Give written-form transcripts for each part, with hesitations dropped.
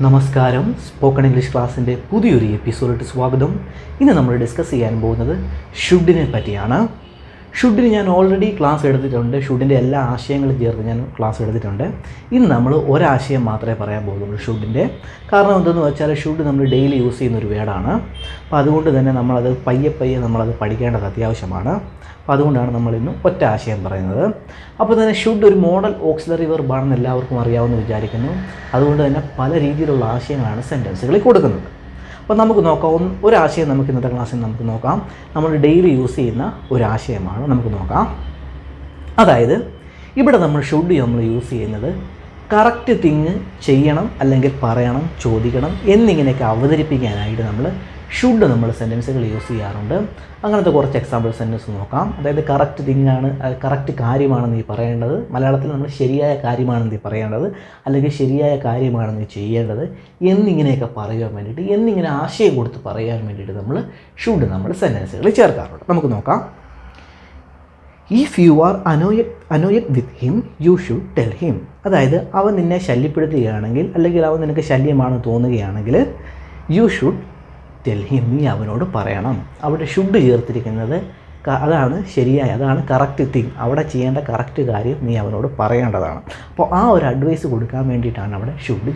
നമസ്കാരം. Spoken English ക്ലാസ്സിൻ്റെ പുതിയൊരു എപ്പിസോഡിലേക്ക് സ്വാഗതം. ഇന്ന് നമ്മൾ ഡിസ്കസ് ചെയ്യാൻ പോകുന്നത് ഷുഡിനെ പറ്റിയാണ്. ഷുഡിന് ഞാൻ ഓൾറെഡി ക്ലാസ് എടുത്തിട്ടുണ്ട്. ഷുഡിൻ്റെ എല്ലാ ആശയങ്ങളും ചേർത്ത് ഞാൻ ക്ലാസ് എടുത്തിട്ടുണ്ട്. ഇന്ന് നമ്മൾ ഒരാശയം മാത്രമേ പറയാൻ പോകുന്നുള്ളൂ ഷുഡിൻ്റെ. കാരണം എന്തെന്ന് വെച്ചാൽ ഷുഡ് നമ്മൾ ഡെയിലി യൂസ് ചെയ്യുന്നൊരു വേർഡാണ്. അപ്പോൾ അതുകൊണ്ട് തന്നെ നമ്മളത് പയ്യെ നമ്മളത് പഠിക്കേണ്ടത് അത്യാവശ്യമാണ്. അപ്പോൾ അതുകൊണ്ടാണ് നമ്മളിന്ന് ഒറ്റ ആശയം പറയുന്നത്. അപ്പോൾ തന്നെ ഷുഡ് ഒരു മോഡൽ ഓക്സിലറി വെർബാണെന്ന് എല്ലാവർക്കും അറിയാമെന്ന് വിചാരിക്കുന്നു. അതുകൊണ്ട് തന്നെ പല രീതിയിലുള്ള ആശയങ്ങളാണ് സെൻറ്റൻസുകളിൽ കൊടുക്കുന്നത്. അപ്പോൾ നമുക്ക് നോക്കാം. ഒരാശയം നമുക്ക് ഇന്നത്തെ ക്ലാസ്സിൽ നമുക്ക് നോക്കാം. നമ്മൾ ഡെയിലി യൂസ് ചെയ്യുന്ന ഒരാശയമാണ് നമുക്ക് നോക്കാം. അതായത് ഇവിടെ നമ്മൾ ഷുഡ് നമ്മൾ യൂസ് ചെയ്യുന്നത് കറക്റ്റ് തിങ് ചെയ്യണം, അല്ലെങ്കിൽ പറയണം, ചോദിക്കണം എന്നിങ്ങനെയൊക്കെ അവതരിപ്പിക്കാനായിട്ട് നമ്മൾ ഷുഡ് നമ്മൾ സെൻറ്റൻസുകൾ യൂസ് ചെയ്യാറുണ്ട്. അങ്ങനത്തെ കുറച്ച് എക്സാമ്പിൾ സെൻറ്റൻസ് നോക്കാം. അതായത് കറക്റ്റ് തിങ്ങാണ്, കറക്റ്റ് കാര്യമാണ് നീ പറയേണ്ടത്. മലയാളത്തിൽ നമ്മൾ ശരിയായ കാര്യമാണ് നീ പറയേണ്ടത്, അല്ലെങ്കിൽ ശരിയായ കാര്യമാണ് നീ ചെയ്യേണ്ടത് എന്നിങ്ങനെയൊക്കെ പറയാൻ വേണ്ടിയിട്ട്, എന്നിങ്ങനെ ആശയം കൊടുത്ത് പറയാൻ വേണ്ടിയിട്ട് നമ്മൾ ഷുഡ് നമ്മൾ സെൻറ്റൻസുകൾ ചേർക്കാറുണ്ട്. നമുക്ക് നോക്കാം. If you are annoyed with him you should tell him. അതായത് അവൻ നിന്നെ ശല്യപ്പെടുത്തുകയാണെങ്കിൽ, അല്ലെങ്കിൽ അവൻ നിനക്ക് ശല്യമാണെന്ന് തോന്നുകയാണെങ്കിൽ യു ഷുഡ് ടെൽ ഹിം, നീ അവനോട് പറയണം. അവിടെ ഷുഡ് ചേർത്തിരിക്കുന്നത് അതാണ് ശരിയായ, അതാണ് കറക്റ്റ് തിങ്. അവിടെ ചെയ്യേണ്ട കറക്റ്റ് കാര്യം നീ അവനോട് പറയേണ്ടതാണ്. അപ്പോൾ ആ ഒരു അഡ്വൈസ് കൊടുക്കാൻ വേണ്ടിയിട്ടാണ് അവിടെ ഷുഡ്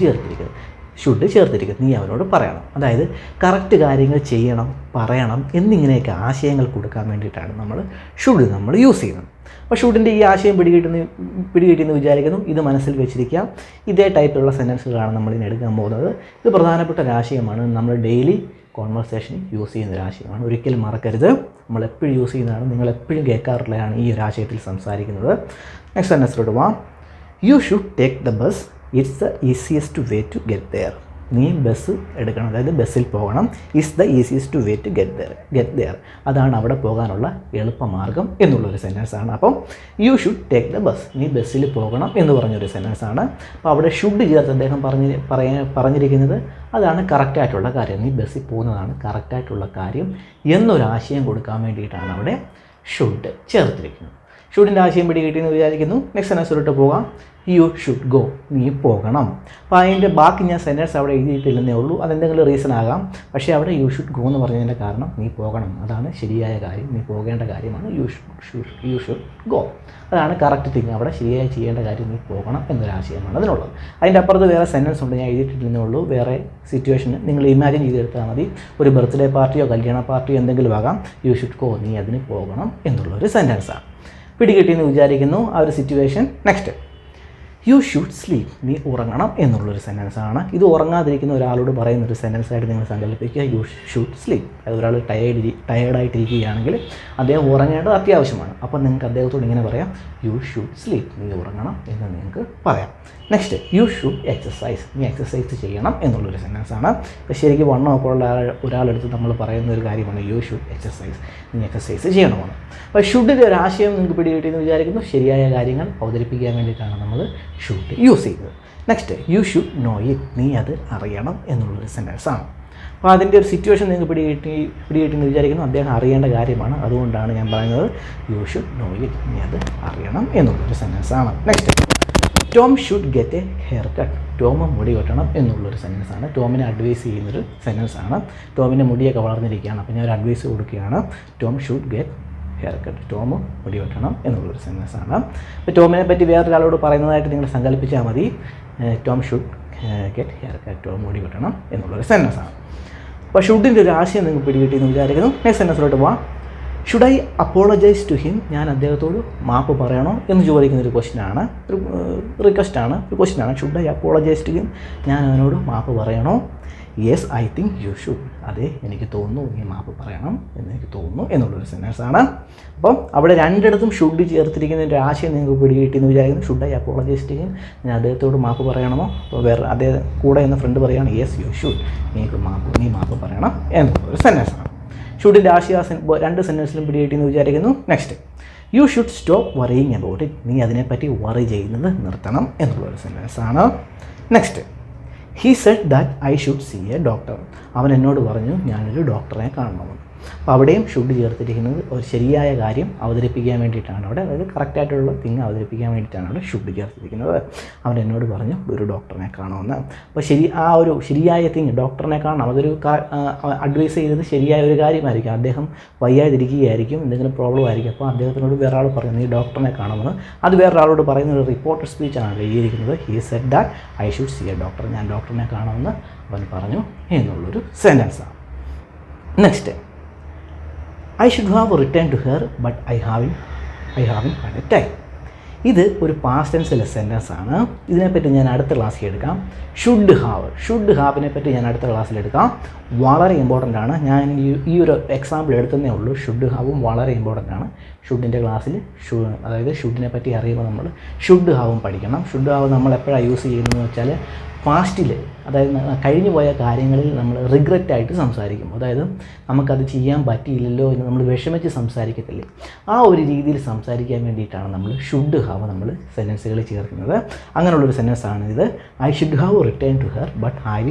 ചേർത്തിരിക്കുന്നത്. നീ അവനോട് പറയണം. അതായത് കറക്റ്റ് കാര്യങ്ങൾ ചെയ്യണം, പറയണം എന്നിങ്ങനെയൊക്കെ ആശയങ്ങൾ കൊടുക്കാൻ വേണ്ടിയിട്ടാണ് നമ്മൾ ഷുഡ് നമ്മൾ യൂസ് ചെയ്യുന്നത്. അപ്പോൾ ഷുഡിൻ്റെ ഈ ആശയം പിടികിട്ടിയെന്ന് വിചാരിക്കുന്നു. ഇത് മനസ്സിൽ വെച്ചിരിക്കാം. ഇതേ ടൈപ്പിലുള്ള സെൻറ്റൻസുകളാണ് നമ്മളിന്ന് എടുക്കാൻ പോകുന്നത്. ഇത് പ്രധാനപ്പെട്ട ഒരു ആശയമാണ്. നമ്മൾ ഡെയിലി കോൺവെർസേഷനിൽ യൂസ് ചെയ്യുന്ന ഒരു ആശയമാണ്. ഒരിക്കലും മറക്കരുത്. നമ്മളെപ്പോഴും യൂസ് ചെയ്യുന്നതാണ്, നിങ്ങളെപ്പോഴും കേൾക്കാറുള്ളതാണ് ഈ ഒരു ആശയത്തിൽ സംസാരിക്കുന്നത്. നെക്സ്റ്റ് സെൻറ്റൻസിലോട്ട് പോവാം. You should take the bus, it's the easiest way to get there. നീ ബസ് എടുക്കണം, അതായത് ബസ്സിൽ പോകണം. It's the easiest way to get there. അതാണ് അവിടെ പോകാനുള്ള എളുപ്പമാർഗ്ഗം എന്നുള്ളൊരു സെൻറ്റൻസാണ്. അപ്പം you should take the bus, നീ ബസ്സിൽ പോകണം എന്ന് പറഞ്ഞൊരു സെൻറ്റൻസാണ്. അപ്പോൾ അവിടെ ഷുഡ് ചേർത്ത് അദ്ദേഹം പറഞ്ഞിരിക്കുന്നത് അതാണ് കറക്റ്റായിട്ടുള്ള കാര്യം. നീ ബസ്സിൽ പോകുന്നതാണ് കറക്റ്റായിട്ടുള്ള കാര്യം എന്നൊരാശയം കൊടുക്കാൻ വേണ്ടിയിട്ടാണ് അവിടെ ഷുഡ് ചേർത്തിരിക്കുന്നത്. ഷുഡിൻ്റെ ആശയം പിടികിട്ടിയെന്ന് വിചാരിക്കുന്നു. നെക്സ്റ്റ് സെൻറ്റൻസിലോട്ട് പോകാം. യു ഷുഡ് ഗോ, നീ പോകണം. അപ്പോൾ അതിൻ്റെ ബാക്കി ഞാൻ സെൻറ്റൻസ് അവിടെ എഴുതിയിട്ടില്ലെന്നേ ഉള്ളൂ. അതെന്തെങ്കിലും റീസൺ ആകാം. പക്ഷേ അവിടെ യു ഷുഡ് ഗോ എന്ന് പറഞ്ഞതിൻ്റെ കാരണം നീ പോകണം, അതാണ് ശരിയായ കാര്യം, നീ പോകേണ്ട കാര്യമാണ്. യു ഷുഡ് ഗോ, അതാണ് കറക്റ്റ് തിങ്. അവിടെ ശരിയായി ചെയ്യേണ്ട കാര്യം നീ പോകണം എന്നൊരാശയമാണ് അതിനുള്ളത്. അതിൻ്റെ അപ്പുറത്ത് വേറെ സെൻറ്റൻസ് ഉണ്ട്, ഞാൻ എഴുതിയിട്ടില്ലെന്നേ ഉള്ളൂ. വേറെ സിറ്റുവേഷൻ നിങ്ങൾ ഇമാജിൻ ചെയ്തെടുത്താൽ മതി. ഒരു ബർത്ത്ഡേ പാർട്ടിയോ കല്യാണ പാർട്ടിയോ എന്തെങ്കിലും ആകാം. യു ഷുഡ് ഗോ, നീ അതിന് പോകണം എന്നുള്ളൊരു സെൻറ്റൻസാണ്. പിടികിട്ടിയെന്ന് വിചാരിക്കുന്നു ആ ഒരു situation. Next, you should sleep, നീ ഉറങ്ങണം എന്നുള്ളൊരു സെൻറ്റൻസാണ്. ഇത് ഉറങ്ങാതിരിക്കുന്ന ഒരാളോട് പറയുന്നൊരു സെൻറ്റൻസായിട്ട് നിങ്ങൾ സങ്കല്പിക്കുക. You should sleep. അത് ഒരാൾ ടയേർഡായിട്ടിരിക്കുകയാണെങ്കിൽ അദ്ദേഹം ഉറങ്ങേണ്ടത് അത്യാവശ്യമാണ്. അപ്പോൾ നിങ്ങൾക്ക് അദ്ദേഹത്തോട് ഇങ്ങനെ പറയാം, യു ഷുഡ് സ്ലീപ്പ്, നീ ഉറങ്ങണം എന്ന് നിങ്ങൾക്ക് പറയാം. നെക്സ്റ്റ്, യു ഷുഡ് എക്സസൈസ്, നീ എക്സസൈസ് ചെയ്യണം എന്നുള്ളൊരു സെൻറ്റൻസാണ്. ഇപ്പോൾ ശരിക്കും വണ്ണമൊക്കെ ഉള്ള ഒരാളെടുത്ത് നമ്മൾ പറയുന്ന ഒരു കാര്യമാണ് യു ഷുഡ് എക്സസൈസ്, നീ എക്സസൈസ് ചെയ്യണമെന്ന്. അപ്പോൾ ഷുഡിൻ്റെ ഒരു ആശയം നിങ്ങൾക്ക് പിടികിട്ടിയെന്ന് വിചാരിക്കുന്നു. ശരിയായ കാര്യങ്ങൾ അവതരിപ്പിക്കാൻ വേണ്ടിയിട്ടാണ് നമ്മൾ ഷുഡ് യൂസ് ചെയ്യുന്നത്. Next, you should know it, നീ അത് അറിയണം എന്നുള്ളൊരു സെൻറ്റൻസാണ്. അപ്പോൾ അതിൻ്റെ ഒരു സിറ്റുവേഷൻ നിങ്ങൾക്ക് പിടികിട്ടിയെന്ന് വിചാരിക്കുന്നു. അദ്ദേഹം അറിയേണ്ട കാര്യമാണ്, അതുകൊണ്ടാണ് ഞാൻ പറയുന്നത് യു ഷുഡ് നോ ഇറ്റ്, നീ അത് അറിയണം എന്നുള്ളൊരു സെൻറ്റൻസാണ്. Next, Tom should get a hair cut, Tom മുടി വെട്ടണം എന്നുള്ളൊരു സെൻറ്റൻസാണ്. ടോമിനെ അഡ്വൈസ് ചെയ്യുന്നൊരു സെൻറ്റൻസാണ്. ടോമിൻ്റെ മുടിയൊക്കെ വളർന്നിരിക്കുകയാണ്, അപ്പോൾ ഞാൻ ഒരു അഡ്വൈസ് കൊടുക്കുകയാണ്. Tom should get hair cut, Tom മുടി വെട്ടണം എന്നുള്ളൊരു സെൻറ്റൻസാണ്. അപ്പോൾ ടോമിനെ പറ്റി വേറൊരാളോട് പറയുന്നതായിട്ട് നിങ്ങൾ സങ്കല്പിച്ചാൽ മതി. Tom should get hair cut, Tom മുടി വെട്ടണം എന്നുള്ളൊരു സെൻറ്റൻസാണ്. അപ്പോൾ ഷുഡിൻ്റെ ഒരു ആശയം നിങ്ങൾക്ക് പിടികിട്ടിയെന്ന് വിചാരിക്കുന്നു. നെക്സ്റ്റ് സെൻറ്റൻസിലോട്ട് പോവാം. Should I apologise to him, ഞാൻ അദ്ദേഹത്തോട് മാപ്പ് പറയണോ എന്ന് ചോദിക്കുന്നൊരു ക്വസ്റ്റ്യനാണ്, ഒരു റിക്വസ്റ്റാണ്, ഒരു ക്വസ്റ്റ്യനാണ്. Should I apologise to him, ഞാൻ അവനോട് മാപ്പ് പറയണോ? Yes I think you should, അതെ എനിക്ക് തോന്നുന്നു നീ മാപ്പ് പറയണം എന്നെനിക്ക് തോന്നുന്നു എന്നുള്ളൊരു സെൻറ്റൻസാണ്. അപ്പം അവിടെ രണ്ടിടത്തും ഷുഡ് ചേർത്തിരിക്കുന്ന ഒരു ആശയം നിങ്ങൾക്ക് പിടികിട്ടിയെന്ന് വിചാരിക്കുന്നു. Should I apologise to him, ഞാൻ അദ്ദേഹത്തോട് മാപ്പ് പറയണമോ? അപ്പോൾ വേറെ അദ്ദേഹം കൂടെ എന്ന ഫ്രണ്ട് പറയുകയാണ് യെസ് യു ഷുഡ്, നീ മാപ്പ് പറയണം എന്നുള്ളൊരു സെൻറ്റൻസാണ്. ഷുഡിൻ്റെ ആശയം രണ്ട് സെൻറ്റൻസിലും പിടികിട്ടിയെന്ന് വിചാരിക്കുന്നു. Next, you should stop worrying about it, നീ അതിനെപ്പറ്റി വറി ചെയ്യുന്നത് നിർത്തണം എന്നുള്ളൊരു സെൻറ്റൻസാണ്. Next, he said that I should see a doctor, അവൻ എന്നോട് പറഞ്ഞു ഞാനൊരു ഡോക്ടറെ കാണണമെന്ന്. അപ്പോൾ അവിടെയും ഷുഡ് ചേർത്തിരിക്കുന്നത് ഒരു ശരിയായ കാര്യം അവതരിപ്പിക്കാൻ വേണ്ടിയിട്ടാണ് അവിടെ, അതായത് കറക്റ്റായിട്ടുള്ള തിങ് അവതരിപ്പിക്കാൻ വേണ്ടിയിട്ടാണ് അവിടെ ഷുഡ് ചേർത്തിരിക്കുന്നത്. അവൻ എന്നോട് പറഞ്ഞു ഒരു ഡോക്ടറിനെ കാണുമെന്ന്. അപ്പോൾ ആ ഒരു ശരിയായ തിങ് ഡോക്ടറിനെ കാണണം, അതൊരു അഡ്വൈസ് ചെയ്തത് ശരിയായ ഒരു കാര്യമായിരിക്കും. അദ്ദേഹം വയ്യാതിരിക്കുകയായിരിക്കും, എന്തെങ്കിലും പ്രോബ്ലം ആയിരിക്കും. അപ്പോൾ അദ്ദേഹത്തിനോട് വേറെ ആൾ പറയുന്നത് ഈ ഡോക്ടറിനെ കാണുമെന്ന്. അത് വേറൊരാളോട് പറയുന്ന ഒരു റിപ്പോർട്ടഡ് സ്പീച്ചാണ് എഴുതിയിരിക്കുന്നത്. He said that I should see a doctor, ഞാൻ ഡോക്ടറിനെ കാണുമെന്ന് അവൻ പറഞ്ഞു എന്നുള്ളൊരു സെൻറ്റൻസാണ്. Next, I should have written to her but I haven't had a time. ഇത് ഒരു പാസ്റ്റ് ടെൻസിലെ സെൻറ്റൻസ് ആണ്. ഇതിനെപ്പറ്റി ഞാൻ അടുത്ത ക്ലാസ്സിൽ എടുക്കാം. ഷുഡ് ഹാവിനെ പറ്റി ഞാൻ അടുത്ത ക്ലാസ്സിൽ എടുക്കാം. വളരെ ഇമ്പോർട്ടൻ്റ് ആണ്. ഞാൻ ഈ ഒരു എക്സാമ്പിൾ എടുത്തതേ ഉള്ളൂ. ഷുഡ് ഹാവും വളരെ ഇമ്പോർട്ടൻ്റ് ആണ്. ഷുഡിൻ്റെ ക്ലാസ്സിൽ അതായത് ഷുഡിനെ പറ്റി അറിയുമ്പോൾ നമ്മൾ ഷുഡ് ഹാവും പഠിക്കണം. ഷുഡ് ഹാവ് നമ്മൾ എപ്പോഴാണ് യൂസ് ചെയ്യുന്നതെന്ന് വെച്ചാൽ പാസ്റ്റിൽ, അതായത് കഴിഞ്ഞു പോയ കാര്യങ്ങളിൽ നമ്മൾ റിഗ്രറ്റായിട്ട് സംസാരിക്കും. അതായത് നമുക്കത് ചെയ്യാൻ പറ്റിയില്ലല്ലോ എന്ന് നമ്മൾ വിഷമിച്ച് സംസാരിക്കത്തില്ലേ, ആ ഒരു രീതിയിൽ സംസാരിക്കാൻ വേണ്ടിയിട്ടാണ് നമ്മൾ ഷുഡ് ഹാവ് നമ്മൾ സെൻറ്റൻസുകളിൽ ചേർക്കുന്നത്. അങ്ങനെയുള്ളൊരു സെൻറ്റൻസാണ് ഇത്. I should have written to her but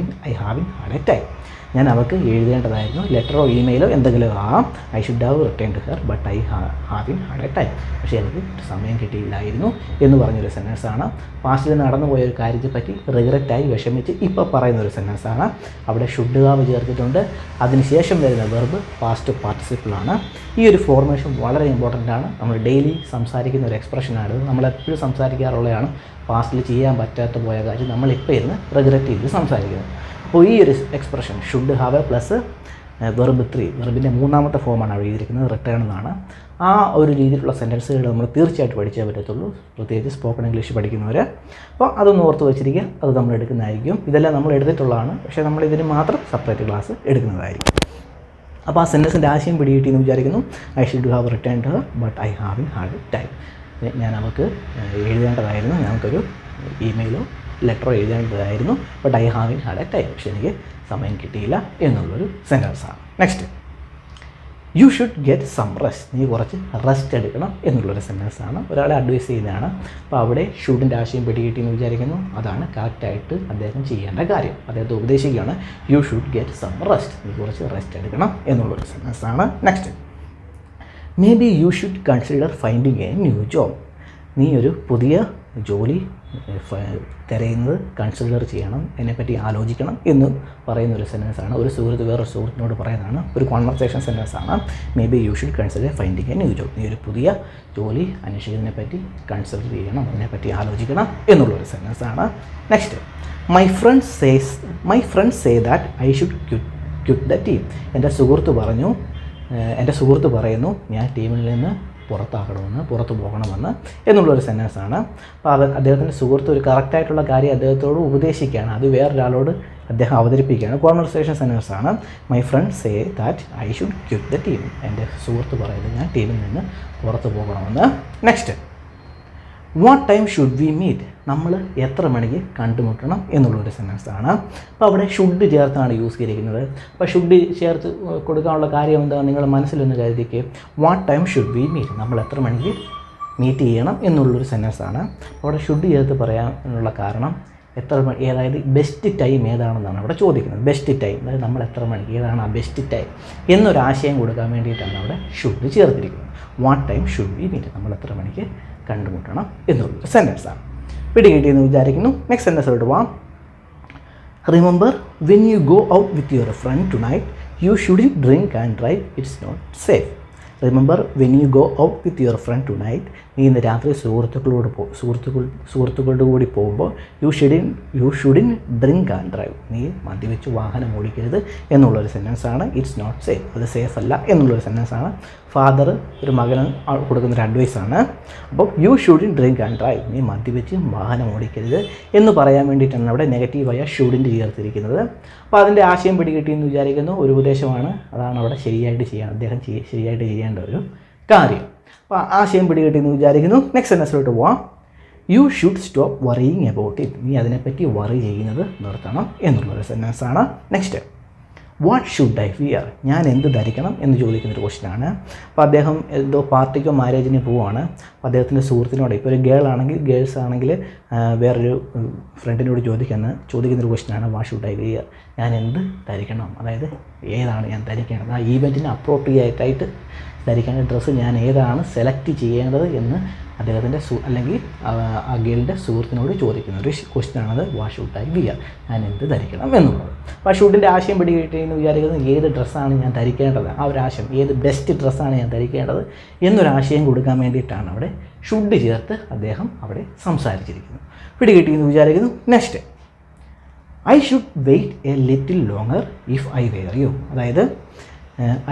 I haven't had a time. ഞാൻ അവർക്ക് എഴുതേണ്ടതായിരുന്നു, ലെറ്ററോ ഇമെയിലോ എന്തെങ്കിലും ആവാം. I should have written to her but I haven't had a time. പക്ഷേ എനിക്ക് സമയം കിട്ടിയില്ലായിരുന്നു എന്ന് പറഞ്ഞൊരു സെൻറ്റൻസാണ്. പാസ്റ്റിൽ നടന്നു പോയ ഒരു കാര്യത്തെപ്പറ്റി റിഗ്രറ്റായി വിഷമിച്ച് ഇപ്പോൾ പറയുന്നൊരു സെൻറ്റൻസാണ്. അവിടെ ഷുഡ് ഹാവ് ചേർത്തിട്ടുണ്ട്. അതിനുശേഷം വരുന്ന വെർബ് പാസ്റ്റ് പാർട്ടിസിപ്പിളാണ്. ഈ ഒരു ഫോർമേഷൻ വളരെ ഇമ്പോർട്ടൻ്റ് ആണ്. നമ്മൾ ഡെയിലി സംസാരിക്കുന്ന ഒരു എക്സ്പ്രഷനാണ്. നമ്മളെപ്പോഴും സംസാരിക്കാറുള്ളതാണ്. പാസ്റ്റിൽ ചെയ്യാൻ പറ്റാത്ത പോയ കാര്യം നമ്മളിപ്പോൾ ഇരുന്ന് റിഗ്രറ്റ് ചെയ്ത് സംസാരിക്കുന്നത്. അപ്പോൾ ഈ ഒരു expression should have plus verb 3, വെർബിൻ്റെ മൂന്നാമത്തെ ഫോമാണ് അവിടെ എഴുതിയിരിക്കുന്നത്, റിട്ടേൺ എന്നാണ്. ആ ഒരു രീതിയിലുള്ള സെൻറ്റൻസുകൾ നമ്മൾ തീർച്ചയായിട്ടും പഠിച്ചേ പറ്റത്തുള്ളൂ, പ്രത്യേകിച്ച് സ്പോക്കൺ ഇംഗ്ലീഷ് പഠിക്കുന്നവർ. അപ്പോൾ അതൊന്ന് ഓർത്ത് വെച്ചിരിക്കുക, അത് നമ്മൾ എടുക്കുന്നതായിരിക്കും. ഇതെല്ലാം നമ്മൾ എടുത്തിട്ടുള്ളതാണ്, പക്ഷേ നമ്മൾ ഇതിന് മാത്രം സെപ്പറേറ്റ് ക്ലാസ് എടുക്കുന്നതായിരിക്കും. അപ്പോൾ ആ സെൻറ്റൻസിൻ്റെ ആശയം പിടികിട്ടിയെന്ന് വിചാരിക്കുന്നു. I should have written to her but I haven't had time. ഞാൻ അവർക്ക് എഴുതേണ്ടതായിരുന്നു, ഞങ്ങൾക്കൊരു ഇമെയിലോ ലെറ്ററോ എഴുതേണ്ടതായിരുന്നു, but I haven't had a time, പക്ഷേ എനിക്ക് സമയം കിട്ടിയില്ല എന്നുള്ളൊരു സെൻറ്റൻസാണ്. Next, you should get some rest, നീ കുറച്ച് റെസ്റ്റ് എടുക്കണം എന്നുള്ളൊരു സെൻറ്റൻസാണ്. ഒരാളെ അഡ്വൈസ് ചെയ്യുന്നതാണ്. അപ്പോൾ അവിടെ ഷുഡിൻ്റെ ആശയം പിടികിട്ടിയെന്ന് വിചാരിക്കുന്നു. അതാണ് കറക്റ്റായിട്ട് അദ്ദേഹം ചെയ്യേണ്ട കാര്യം. അദ്ദേഹത്തെ ഉപദേശിക്കുകയാണ്, you should get some rest, നീ കുറച്ച് റെസ്റ്റ് എടുക്കണം എന്നുള്ളൊരു സെൻറ്റൻസാണ്. Next, maybe you should consider finding a new job, നീ ഒരു പുതിയ ജോലി തിരയുന്നത് കൺസിഡർ ചെയ്യണം, അതിനെപ്പറ്റി ആലോചിക്കണം എന്ന് പറയുന്നൊരു സെൻറ്റൻസാണ്. ഒരു സുഹൃത്ത് വേറൊരു സുഹൃത്തിനോട് പറയുന്നതാണ്, ഒരു കോൺവെർസേഷൻ സെൻറ്റൻസാണ്. Maybe you should consider finding a new job, നീ ഒരു പുതിയ ജോലി അന്വേഷിക്കുന്നതിനെപ്പറ്റി കൺസിഡർ ചെയ്യണം, അതിനെപ്പറ്റി ആലോചിക്കണം എന്നുള്ളൊരു സെൻറ്റൻസാണ്. Next, my friends say that I should quit the team, എൻ്റെ സുഹൃത്ത് പറയുന്നു ഞാൻ ടീമിൽ നിന്ന് പുറത്തു പോകണമെന്ന് എന്നുള്ളൊരു സെൻറ്റൻസാണ്. അപ്പോൾ അദ്ദേഹത്തിൻ്റെ സുഹൃത്ത് ഒരു കറക്റ്റായിട്ടുള്ള കാര്യം അദ്ദേഹത്തോട് ഉപദേശിക്കുകയാണ്, അത് വേറൊരാളോട് അദ്ദേഹം അവതരിപ്പിക്കുകയാണ്. കോൺവെർസേഷൻ സെൻറ്റൻസാണ്. My friend say that I should quit the team, എൻ്റെ സുഹൃത്ത് പറയുന്നത് ഞാൻ ടീമിൽ നിന്ന് പുറത്തു പോകണമെന്ന്. Next, what time should we meet, നമ്മൾ എത്ര മണിക്ക് കണ്ടുമുട്ടണം എന്നുള്ളൊരു സെൻറ്റൻസാണ്. അപ്പോൾ അവിടെ ഷുഡ് ചേർത്താണ് യൂസ് ചെയ്തിരിക്കുന്നത്. അപ്പോൾ ഷുഡ് ചേർത്ത് കൊടുക്കാനുള്ള കാര്യം എന്താണ് നിങ്ങൾ മനസ്സിലൊന്ന് കരുതിക്ക്. What time should we meet, നമ്മൾ എത്ര മണിക്ക് മീറ്റ് ചെയ്യണം എന്നുള്ളൊരു സെൻറ്റൻസാണ്. അവിടെ ഷുഡ് ചേർത്ത് പറയാനുള്ള കാരണം അതായത് ബെസ്റ്റ് ടൈം ഏതാണെന്നാണ് അവിടെ ചോദിക്കുന്നത്. ബെസ്റ്റ് ടൈം, അതായത് നമ്മൾ എത്ര മണിക്ക്, ഏതാണ് ആ ബെസ്റ്റ് ടൈം എന്നൊരാശയം കൊടുക്കാൻ വേണ്ടിയിട്ടാണ് അവിടെ ഷുഡ് ചേർത്തിരിക്കുന്നത്. What time should we meet, നമ്മൾ എത്ര മണിക്ക് കണ്ടുമുട്ടണം എന്നുള്ളൊരു സെൻറ്റൻസാണ്. പിടികിട്ടിയെന്ന് വിചാരിക്കുന്നു. നെക്സ്റ്റ് സെൻറ്റൻസിലോട്ട് പോവാം. Remember when you go out with your friend tonight you shouldn't drink and drive, it's not safe. Remember when you go out with your friend tonight, നീ ഇന്ന് രാത്രി സുഹൃത്തുക്കളുടെ കൂടി പോകുമ്പോൾ you shouldn't drink and drive, നീ മദ്യവെച്ച് വാഹനം ഓടിക്കരുത് എന്നുള്ളൊരു സെൻറ്റൻസാണ്. ഇറ്റ്സ് നോട്ട് സേഫ്, അത് സേഫ് അല്ല എന്നുള്ളൊരു സെൻറ്റൻസാണ്. ഫാദർ ഒരു മകന് കൊടുക്കുന്നൊരു അഡ്വൈസാണ്. അപ്പോൾ you shouldn't drink and drive, നീ മദ്യവെച്ച് വാഹനം ഓടിക്കരുത് എന്ന് പറയാൻ വേണ്ടിയിട്ടാണ് അവിടെ നെഗറ്റീവായ ഷുഡിൻ്റെ ചേർത്തിരിക്കുന്നത്. അപ്പോൾ അതിൻ്റെ ആശയം പിടികിട്ടിയെന്ന് വിചാരിക്കുന്നു. ഒരു ഉപദേശമാണ്, അതാണ് അവിടെ ശരിയായിട്ട് ശരിയായിട്ട് ചെയ്യേണ്ട ഒരു കാര്യം. അപ്പോൾ ആശയം പിടികിട്ടിയെന്ന് വിചാരിക്കുന്നു. നെക്സ്റ്റ് സെൻറ്റൻസിലോട്ട് പോവാം. You should stop worrying about it, നീ അതിനെപ്പറ്റി വറി ചെയ്യുന്നത് നിർത്തണം എന്നുള്ളൊരു സെൻറ്റൻസാണ്. Next, what should I wear, ഞാൻ എന്ത് ധരിക്കണം എന്ന് ചോദിക്കുന്നൊരു ക്വസ്റ്റ്യനാണ്. അപ്പോൾ അദ്ദേഹം എന്തോ പാർട്ടിക്കോ മാരേജിന് പോവുകയാണ്. അപ്പോൾ അദ്ദേഹത്തിൻ്റെ സുഹൃത്തിനോട്, ഇപ്പോൾ ഒരു ഗേൾസ് ആണെങ്കിൽ വേറൊരു ഫ്രണ്ടിനോട് ചോദിക്കുന്നൊരു ക്വസ്റ്റ്യനാണ് വാട്ട് ഷുഡ് ഐ വിയർ, ഞാൻ എന്ത് ധരിക്കണം, അതായത് ഏതാണ് ഞാൻ ധരിക്കേണ്ടത്, ആ ഈവൻറ്റിന് അപ്രോപ്രിയേറ്റായിട്ട് ധരിക്കേണ്ട ഡ്രസ്സ് ഞാൻ ഏതാണ് സെലക്ട് ചെയ്യേണ്ടത് എന്ന് അദ്ദേഹത്തിൻ്റെ അല്ലെങ്കിൽ ആ ഗേളിൻ്റെ സുഹൃത്തിനോട് ചോദിക്കുന്ന ഒരു ക്വസ്റ്റ്യനാണത് വാട്ട് ഷുഡ് ഐ വിയർ, ഞാൻ എന്ത് ധരിക്കണം എന്നുള്ളത്. അപ്പോൾ ആ ഷുഡിൻ്റെ ആശയം പിടികിട്ടിയെന്ന് വിചാരിക്കുന്നത് ഏത് ഡ്രസ്സാണ് ഞാൻ ധരിക്കേണ്ടത്, ആ ഒരു ആശയം, ഏത് ബെസ്റ്റ് ഡ്രസ്സാണ് ഞാൻ ധരിക്കേണ്ടത് എന്നൊരാശയം കൊടുക്കാൻ വേണ്ടിയിട്ടാണ് അവിടെ ഷുഡ് ചേർത്ത് അദ്ദേഹം അവിടെ സംസാരിച്ചിരിക്കുന്നത്. പിടികിട്ടിയെന്ന് വിചാരിക്കുന്നു. Next, I should wait a little longer if I were you, അതായത്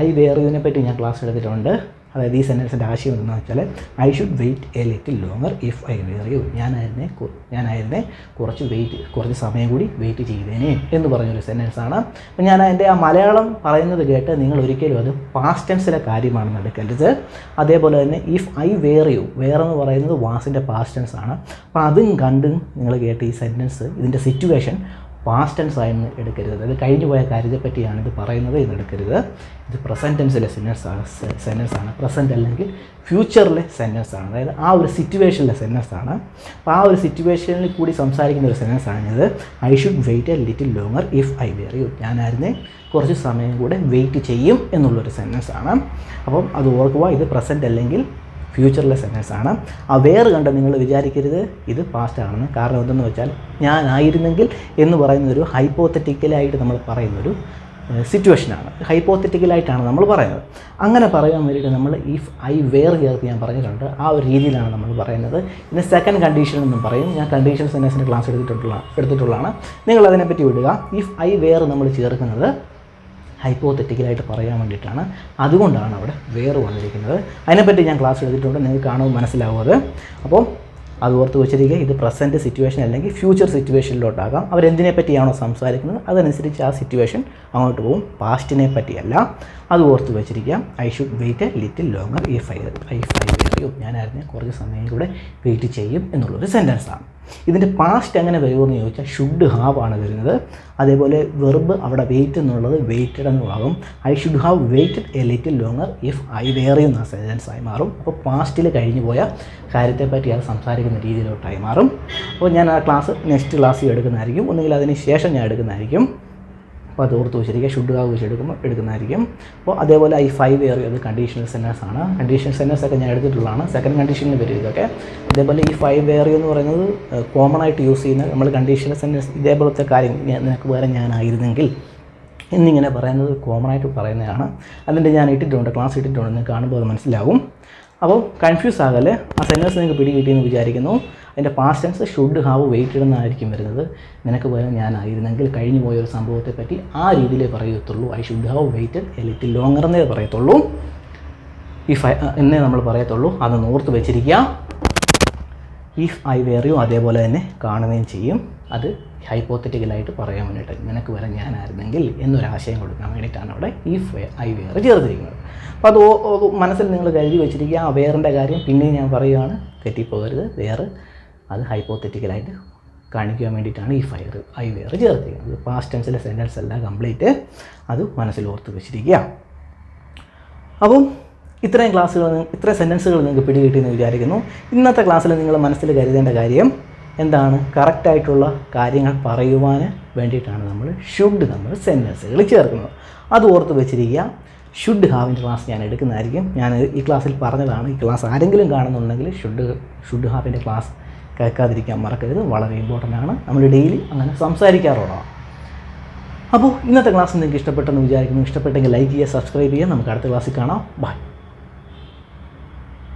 ഐ വെയർ യുവിനെ പറ്റി ഞാൻ ക്ലാസ് എടുത്തിട്ടുണ്ട്. അതായത് ഈ സെൻറ്റൻസിൻ്റെ ആശയം എന്താണെന്ന് വെച്ചാൽ I should wait a little longer if I were you, ഞാനായിരുന്നെ കുറച്ച് സമയം കൂടി വെയിറ്റ് ചെയ്തേനെ എന്ന് പറഞ്ഞൊരു സെൻറ്റൻസാണ്. അപ്പോൾ ഞാൻ അതിൻ്റെ ആ മലയാളം പറയുന്നത് കേട്ട് നിങ്ങൾ ഒരിക്കലും അത് പാസ്റ്റ് ടെൻസിലെ കാര്യമാണെന്ന് എടുക്കരുത്. അതേപോലെ തന്നെ if I were you, were എന്ന് പറയുന്നത് വാസിൻ്റെ പാസ്റ്റ് ടെൻസ് ആണ്. അപ്പോൾ അതും കണ്ടും നിങ്ങൾ കേട്ട് ഈ സെൻറ്റൻസ്, ഇതിൻ്റെ സിറ്റുവേഷൻ പാസ്റ്റ് ടെൻസ് ആയെന്ന് എടുക്കരുത്. അതായത് കഴിഞ്ഞു പോയ കാര്യത്തെ പറ്റിയാണ് ഇത് പറയുന്നത് എന്ന് എടുക്കരുത്. ഇത് പ്രസൻറ്റ് ടെൻസിലെ സെൻറ്റൻസാണ്, പ്രസൻറ്റ് അല്ലെങ്കിൽ ഫ്യൂച്ചറിലെ സെൻറ്റൻസാണ്. അതായത് ആ ഒരു സിറ്റുവേഷനിലെ സെൻറ്റൻസാണ്. അപ്പോൾ ആ ഒരു സിറ്റുവേഷനിൽ കൂടി സംസാരിക്കുന്ന ഒരു സെൻറ്റൻസാണിത്. I should wait a little longer if I were you, ഞാനായിരുന്നേ കുറച്ച് സമയം കൂടെ വെയിറ്റ് ചെയ്യും എന്നുള്ളൊരു സെൻറ്റൻസാണ്. അപ്പം അത് ഓർക്കുക, ഇത് പ്രസൻറ്റ് അല്ലെങ്കിൽ ഫ്യൂച്ചറിലെ സെൻറ്റൻസാണ്. ആ വേർ കണ്ട് നിങ്ങൾ വിചാരിക്കരുത് ഇത് പാസ്റ്റ് ആണെന്ന്. കാരണം എന്തെന്ന് വെച്ചാൽ ഞാനായിരുന്നെങ്കിൽ എന്ന് പറയുന്നതൊരു ഹൈപ്പോത്തറ്റിക്കലായിട്ട് നമ്മൾ പറയുന്നൊരു സിറ്റുവേഷനാണ്, ഹൈപ്പോത്തറ്റിക്കലായിട്ടാണ് നമ്മൾ പറയുന്നത്. അങ്ങനെ പറയാൻ വേണ്ടിയിട്ട് നമ്മൾ ഇഫ് ഐ വെയർ ചേർത്ത് ഞാൻ പറഞ്ഞിട്ടുണ്ട്, ആ ഒരു രീതിയിലാണ് നമ്മൾ പറയുന്നത്. പിന്നെ സെക്കൻഡ് കണ്ടീഷൻ എന്നും പറയും. ഞാൻ കണ്ടീഷൻ സെൻറ്റൻസിൻ്റെ ക്ലാസ് എടുത്തിട്ടുള്ളതാണ്, നിങ്ങൾ അതിനെപ്പറ്റി വിടുക. ഇഫ് ഐ വെയർ നമ്മൾ ചേർക്കുന്നത് ഹൈപ്പോത്തറ്റിക്കലായിട്ട് പറയാൻ വേണ്ടിയിട്ടാണ്, അതുകൊണ്ടാണ് അവിടെ വേറെ വന്നിരിക്കുന്നത്. അതിനെപ്പറ്റി ഞാൻ ക്ലാസ് എടുത്തിട്ടുണ്ട്, നിങ്ങൾക്ക് കാണുമ്പോൾ മനസ്സിലാവും അത്. അപ്പോൾ അത് ഓർത്ത് വെച്ചിരിക്കുക, ഇത് പ്രസൻറ്റ് സിറ്റുവേഷൻ അല്ലെങ്കിൽ ഫ്യൂച്ചർ സിറ്റുവേഷനിലോട്ടാകാം. അവരെന്തിനെ പറ്റിയാണോ സംസാരിക്കുന്നത് അതനുസരിച്ച് ആ സിറ്റുവേഷൻ അങ്ങോട്ട് പോകും, പാസ്റ്റിനെ പറ്റിയല്ല. അത് ഓർത്ത് വെച്ചിരിക്കാം. I should wait a little longer if I were you, ഞാനായിരുന്നു കുറച്ച് സമയം കൂടെ വെയിറ്റ് ചെയ്യും എന്നുള്ളൊരു സെൻറ്റൻസാണ്. ഇതിൻ്റെ പാസ്റ്റ് എങ്ങനെ വരുമെന്ന് ചോദിച്ചാൽ ഷുഡ് ഹാവ് ആണ് വരുന്നത്. അതേപോലെ വെർബ് അവിടെ വെയിറ്റ് എന്നുള്ളത് വെയിറ്റഡ് എന്നുള്ളതാകും. I should have waited a little longer if I were you എന്ന സെൻറ്റൻസായി മാറും. അപ്പോൾ പാസ്റ്റിൽ കഴിഞ്ഞു പോയ കാര്യത്തെപ്പറ്റി അത് സംസാരിക്കുന്ന രീതിയിലോട്ടായി മാറും. അപ്പോൾ ഞാൻ ആ ക്ലാസ് നെക്സ്റ്റ് ക്ലാസ്സിൽ എടുക്കുന്നതായിരിക്കും, ഒന്നുകിൽ അതിന് ശേഷം ഞാൻ എടുക്കുന്നതായിരിക്കും. അപ്പോൾ അത് ഓർത്ത് വെച്ചിരിക്കുക, ഷുഡ് ഹാവ് വെച്ച് എടുക്കുന്നതായിരിക്കും. അപ്പോൾ അതേപോലെ ഐ ഫൈ വെയർ അത് കണ്ടീഷണൽ സെൻറ്റൻസ് ആണ്. കണ്ടീഷണൽ സെൻറ്റൻസ് ഒക്കെ ഞാൻ എടുത്തിട്ടുള്ളതാണ്, സെക്കൻഡ് കണ്ടീഷനിൽ വരും ഇതൊക്കെ. അതേപോലെ ഈ ഫൈ വെയർ എന്ന് പറയുന്നത് കോമൺ ആയിട്ട് യൂസ് ചെയ്യുന്ന നമ്മൾ കണ്ടീഷണൽ സെൻറ്റൻസ് ഇതേപോലത്തെ കാര്യം, നിനക്ക് വേറെ ഞാനായിരുന്നെങ്കിൽ എന്നിങ്ങനെ പറയുന്നത് കോമൺ ആയിട്ട് പറയുന്നതാണ്. അതിൻ്റെ ഞാൻ ഇട്ടിട്ടുണ്ട്, ക്ലാസ് ഇട്ടിട്ടുണ്ട്, നിങ്ങൾക്ക് കാണുമ്പോൾ അത് മനസ്സിലാവും. അപ്പോൾ കൺഫ്യൂസ് ആകല്ലേ, ആ സെൻറ്റൻസ് നിങ്ങൾക്ക് പിടികിട്ടിയെന്ന് വിചാരിക്കുന്നു. അതിൻ്റെ past tense should have waited എന്നായിരിക്കും വരുന്നത്. നിനക്ക് പകരം ഞാനായിരുന്നെങ്കിൽ കഴിഞ്ഞു പോയൊരു സംഭവത്തെ പറ്റി ആ രീതിയിലേ പറയത്തുള്ളൂ. I should have waited a little longer എന്നേ പറയത്തുള്ളൂ, എന്നേ നമ്മൾ പറയത്തുള്ളൂ. അതൊന്ന് ഓർത്ത് വെച്ചിരിക്കുക. ഇഫ് ഐ വെയർ യു അതേപോലെ തന്നെ കാണുകയും ചെയ്യും. അത് ഹൈപ്പോത്തറ്റിക്കലായിട്ട് പറയാൻ വേണ്ടിയിട്ട്, നിനക്ക് വരെ ഞാനായിരുന്നെങ്കിൽ എന്നൊരാശയം കൊടുക്കാൻ വേണ്ടിയിട്ടാണ് അവിടെ ഇഫ് ഐ വെയർ ചേർത്തിരിക്കുന്നത്. അപ്പോൾ അത് മനസ്സിൽ നിങ്ങൾ കരുതി വെച്ചിരിക്കുക. ആ വെയറിൻ്റെ കാര്യം പിന്നെയും ഞാൻ പറയുകയാണ്, തെറ്റിപ്പോകരുത്. വെയർ അത് ഹൈപ്പോത്തറ്റിക്കലായിട്ട് കാണിക്കാൻ വേണ്ടിയിട്ടാണ് ഈ ഐ വെയർ ചേർത്തിരിക്കുന്നത്. പാസ്റ്റ് ടെൻസിലെ സെൻറ്റൻസ് എല്ലാം കംപ്ലീറ്റ് അത് മനസ്സിൽ ഓർത്ത് വെച്ചിരിക്കുക. അപ്പം ഇത്രയും സെൻറ്റൻസുകൾ നിങ്ങൾക്ക് പിടികിട്ടിയെന്ന് വിചാരിക്കുന്നു. ഇന്നത്തെ ക്ലാസ്സിൽ നിങ്ങൾ മനസ്സിൽ കരുതേണ്ട കാര്യം എന്താണ്? കറക്റ്റായിട്ടുള്ള കാര്യങ്ങൾ പറയുവാൻ വേണ്ടിയിട്ടാണ് നമ്മൾ സെൻറ്റൻസുകൾ ചേർക്കുന്നത്. അത് ഓർത്ത് വെച്ചിരിക്കുക. ഷുഡ് ഹാവിൻ്റെ ക്ലാസ് ഞാൻ എടുക്കുന്നതായിരിക്കും. ഞാൻ ഈ ക്ലാസ്സിൽ പറഞ്ഞതാണ്. ഈ ക്ലാസ് ആരെങ്കിലും കാണുന്നുണ്ടെങ്കിൽ ഷുഡ് ഹാവിൻ്റെ ക്ലാസ് കേൾക്കാതിരിക്കാൻ മറക്കരുത്, വളരെ ഇമ്പോർട്ടൻ്റ് ആണ്. നമ്മൾ ഡെയിലി അങ്ങനെ സംസാരിക്കാറുള്ളതാണ്. അപ്പോൾ ഇന്നത്തെ ക്ലാസ് നിങ്ങൾക്ക് ഇഷ്ടപ്പെട്ടെന്ന് വിചാരിക്കുന്നു. ഇഷ്ടപ്പെട്ടെങ്കിൽ ലൈക്ക് ചെയ്യുക, സബ്സ്ക്രൈബ് ചെയ്യുക. നമുക്ക് അടുത്ത ക്ലാസ്സിൽ കാണാം. ബൈ.